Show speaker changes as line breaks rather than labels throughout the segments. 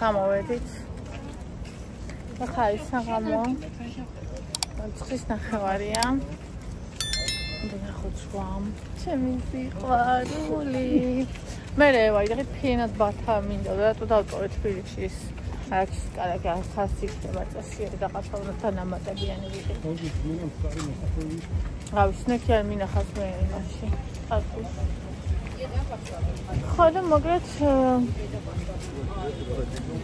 გამოვედით. ახლა ის საღამო. Წრის ნახევარია. ნახოთ სვამ. ჩემი სიყვარული. მე ვაიდაღით ფინად ბათა მინდა და თუ დავწოვე თბილისში. აქ კარგი ხასი ხდება წესიერი რაღაცათა ნამატებიანი ვიდე. გავისნექი არ მინახავს მე იმაში. ხალხის. ხოდა მოგრეთ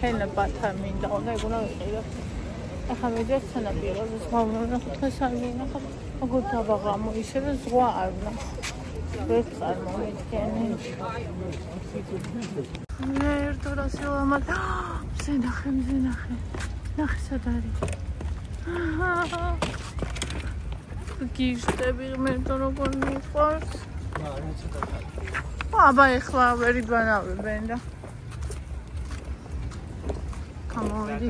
ფენა ბათა მინდა და ეგუნა ვიყიდო. ახლა მიდიოთ სანაპიროზე, სხვა ვნახოთ დღეს არ მინახავ. როგორ დავაღამო ისე და ზღვა არ ვნახავ. ეს წარმოვიდგენი. მე ერთდროულად ვამალ. მზენახე. ნახე სად არის. გიშტები მე თუ როგორ მიყვარს. აბა ეხლა ვერიდვანავებენ და. გამოვიდი.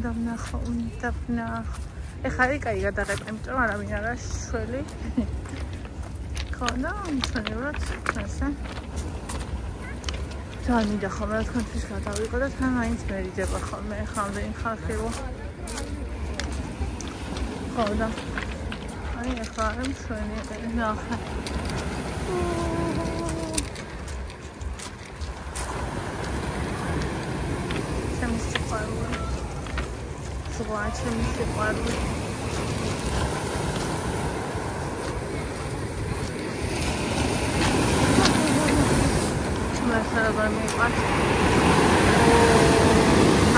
დავნახო. ეხლა არის კაი გადაღება, იმიტომ რომ არავინ არა შველი. ხოდა მშვენივრად ასე. ძალიან მინდა ხოლმე რა თქვენთვის გადავიყო და თან მაინც მერიდება ხოლმე ხამდე იმ ხალხიო. ხოდა აი ახლა არ მშვენიერი ნახე. ჩემი სიყვარული. მაგრამ მიყვარს.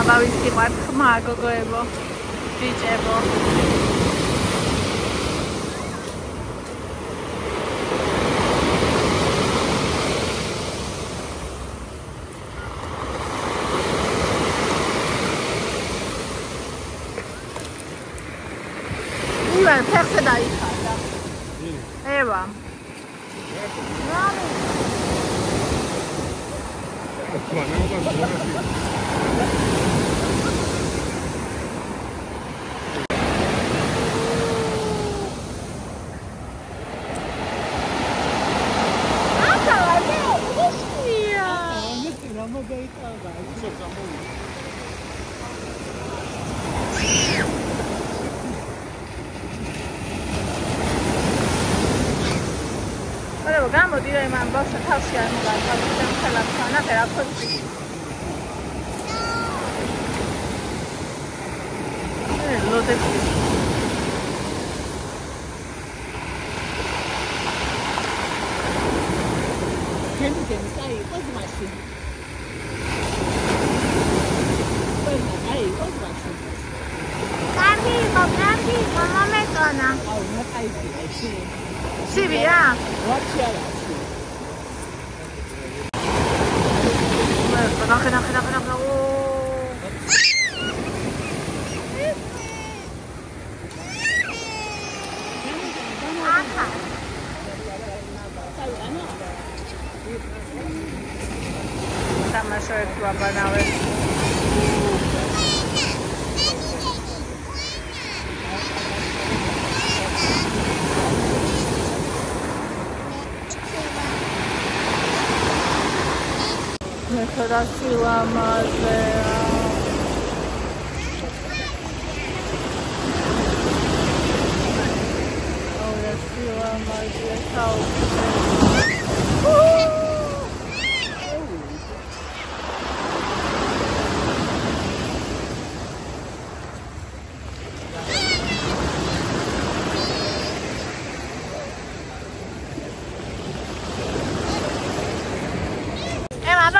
აბა ვის მიყვარს ხმა გოგოებო. ბიჭებო. ფეხზე დაიხარდა. ევა. გამოდი რა იმან ბავშვი თავში არ მოგართავდა ხელაფთან ახლა რა ხოცი ლოდები გენდენ საი ოზმაში კარგი მომენტონა აუ ნაკაი სივია ვაჩიარა ნახე თამაშობ ვაბანავე Красиво мазе. Красиво мазе.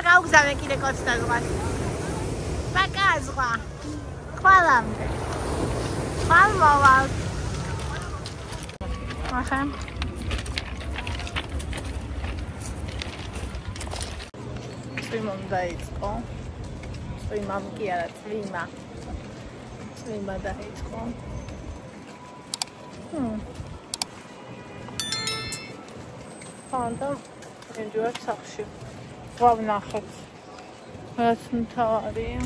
Გავგზავნე კიდე კოც და ზღვას. პაკა ზღვა. ხვალამდე. ხვალ მოვალ. ახლა. წვიმამ დაიწყო. წვიმამ კი არა, წვიმა. წვიმა დაიწყო. ხანდა მიდივარ სახლში. ვავნახეთ. რაც მთავარია.